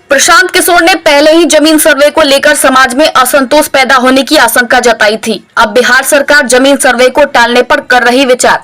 प्रशांत किशोर ने पहले ही जमीन सर्वे को लेकर समाज में असंतोष पैदा होने की आशंका जताई थी। अब बिहार सरकार जमीन सर्वे को टालने पर कर रही विचार।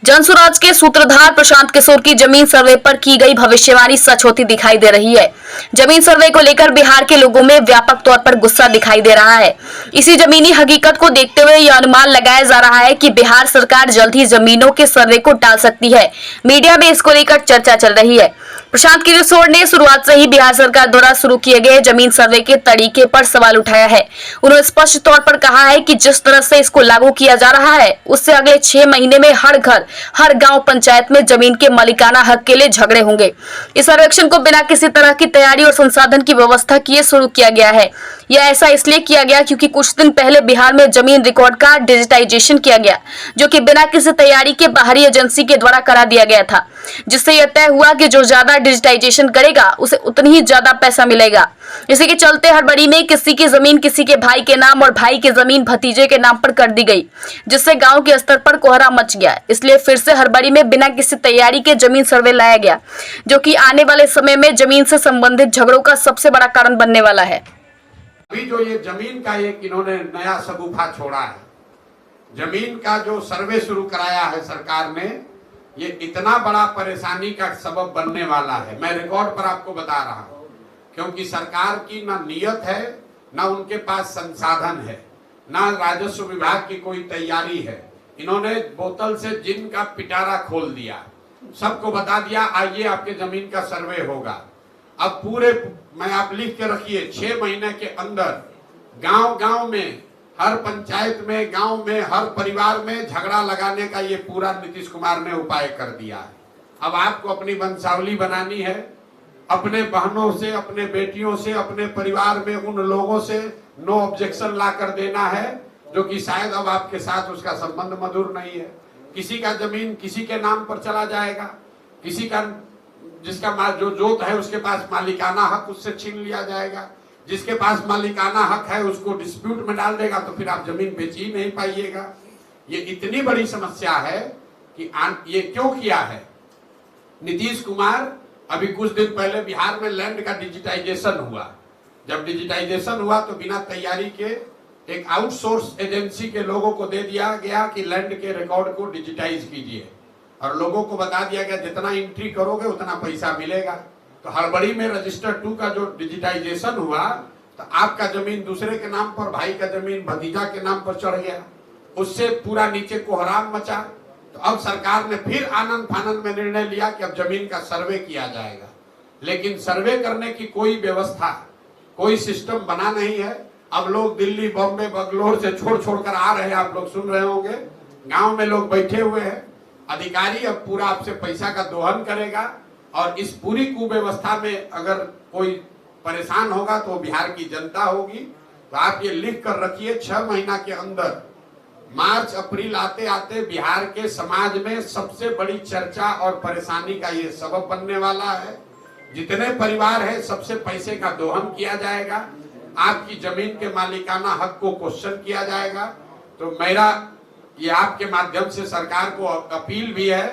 जनसुराज के सूत्रधार प्रशांत किशोर की जमीन सर्वे पर की गई भविष्यवाणी सच होती दिखाई दे रही है। जमीन सर्वे को लेकर बिहार के लोगों में व्यापक तौर पर गुस्सा दिखाई दे रहा है। इसी जमीनी हकीकत को देखते हुए यह अनुमान लगाया जा रहा है कि बिहार सरकार जल्द ही जमीनों के सर्वे को टाल सकती है। मीडिया में इसको लेकर चर्चा चल रही है। प्रशांत किशोर ने शुरुआत से ही बिहार सरकार द्वारा शुरू किए गए जमीन सर्वे के तरीके पर सवाल उठाया है। उन्होंने स्पष्ट तौर पर कहा है कि जिस तरह से इसको लागू किया जा रहा है उससे अगले 6 महीने में हर घर, हर गांव पंचायत में जमीन के मालिकाना हक के लिए झगड़े होंगे। इस सर्वेक्षण को बिना किसी तरह की तैयारी और संसाधन की व्यवस्था किए शुरू किया गया है। यह ऐसा इसलिए किया गया क्योंकि कुछ दिन पहले बिहार में जमीन रिकॉर्ड का डिजिटाइजेशन किया गया, जो कि बिना किसी तैयारी के बाहरी एजेंसी के द्वारा करा दिया गया था, जिससे यह तय हुआ कि जो ज्यादा डिजिटाइजेशन करेगा उसे उतनी ही ज्यादा पैसा मिलेगा। इसी के चलते हड़बड़ी में किसी की जमीन किसी के भाई के नाम और भाई की जमीन भतीजे के नाम पर कर दी गई, जिससे गांव के स्तर पर कोहरा मच गया। इसलिए फिर से हड़बड़ी में बिना किसी तैयारी के जमीन सर्वे लाया गया, जो कि आने वाले समय में जमीन से संबंधित झगड़ों का सबसे बड़ा कारण बनने वाला है। अभी जो ये जमीन का एक इन्होंने नया शगुफा छोड़ा है, जमीन का जो सर्वे शुरू कराया है सरकार ने, ये इतना बड़ा परेशानी का सबब बनने वाला है। मैं रिकॉर्ड पर आपको बता रहा हूं, क्योंकि सरकार की ना नियत है, ना उनके पास संसाधन है, ना राजस्व विभाग की कोई तैयारी है। इन्होंने बोतल से जिन का पिटारा खोल दिया, सबको बता दिया आइए आपके जमीन का सर्वे होगा। अब पूरे मैं आप लिख के रखिए 6 महीने के अंदर गांव गांव में, हर पंचायत में, गांव में, हर परिवार में झगड़ा लगाने का ये पूरा नीतीश कुमार ने उपाय कर दिया है। अब आपको अपनी वंशावली बनानी है, अपने बहनों से, अपने बेटियों से, अपने परिवार में उन लोगों से नो ऑब्जेक्शन ला कर देना है जो कि शायद अब आपके साथ उसका संबंध मधुर नहीं है। किसी का जमीन किसी के नाम पर चला जाएगा, किसी का जिसका जो जोत है उसके पास मालिकाना हक उससे छीन लिया जाएगा, जिसके पास मालिकाना हक है उसको डिस्प्यूट में डाल देगा, तो फिर आप जमीन बेच ही नहीं पाइएगा। ये इतनी बड़ी समस्या है कि ये क्यों किया है नीतीश कुमार। अभी कुछ दिन पहले बिहार में लैंड का डिजिटाइजेशन हुआ। जब डिजिटाइजेशन हुआ तो बिना तैयारी के एक आउटसोर्स एजेंसी के लोगों को दे दिया गया कि लैंड के रिकॉर्ड को डिजिटाइज कीजिए, और लोगों को बता दिया गया जितना एंट्री करोगे उतना पैसा मिलेगा। तो हड़बड़ी में रजिस्टर 2 का जो डिजिटाइजेशन हुआ तो आपका जमीन दूसरे के नाम पर, भाई का जमीन भतीजा के नाम पर चढ़ गया, उससे पूरा नीचे कोहराम मचा। तो अब सरकार ने फिर आनंद फानंद में निर्णय लिया कि अब जमीन का सर्वे किया जाएगा, लेकिन सर्वे करने की कोई व्यवस्था, कोई सिस्टम बना नहीं है। अब लोग दिल्ली, बॉम्बे, बंगलोर से छोड़ कर आ रहे हैं, आप लोग सुन रहे होंगे, गांव में लोग बैठे हुए हैं। अधिकारी अब पूरा आपसे पैसा का दोहन करेगा, और इस पूरी कुव्यवस्था में अगर कोई परेशान होगा तो बिहार की जनता होगी। तो आप ये लिख कर रखिए 6 महीना के अंदर, मार्च अप्रैल आते आते बिहार के समाज में सबसे बड़ी चर्चा और परेशानी का ये सबब बनने वाला है। जितने परिवार है सबसे पैसे का दोहन किया जाएगा, आपकी जमीन के मालिकाना हक को क्वेश्चन किया जाएगा। तो मेरा ये आपके माध्यम से सरकार को अपील भी है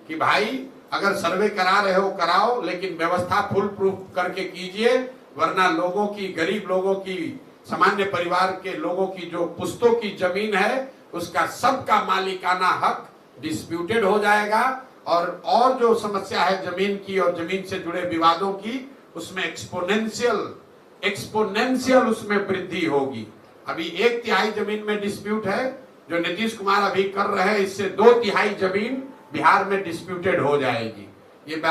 कि भाई अगर सर्वे करा रहे हो कराओ, लेकिन व्यवस्था फुल प्रूफ करके कीजिए, वरना लोगों की, गरीब लोगों की, सामान्य परिवार के लोगों की जो पुश्तों की जमीन है उसका सबका मालिकाना हक डिस्प्यूटेड हो जाएगा, और जो समस्या है जमीन की और जमीन से जुड़े विवादों की, उसमें एक्सपोनेंशियल उसमें वृद्धि होगी। अभी 1/3 जमीन में डिस्प्यूट है जो नीतीश कुमार अभी कर रहे हैं, इससे 2/3 जमीन बिहार में डिस्प्यूटेड हो जाएगी। ये बात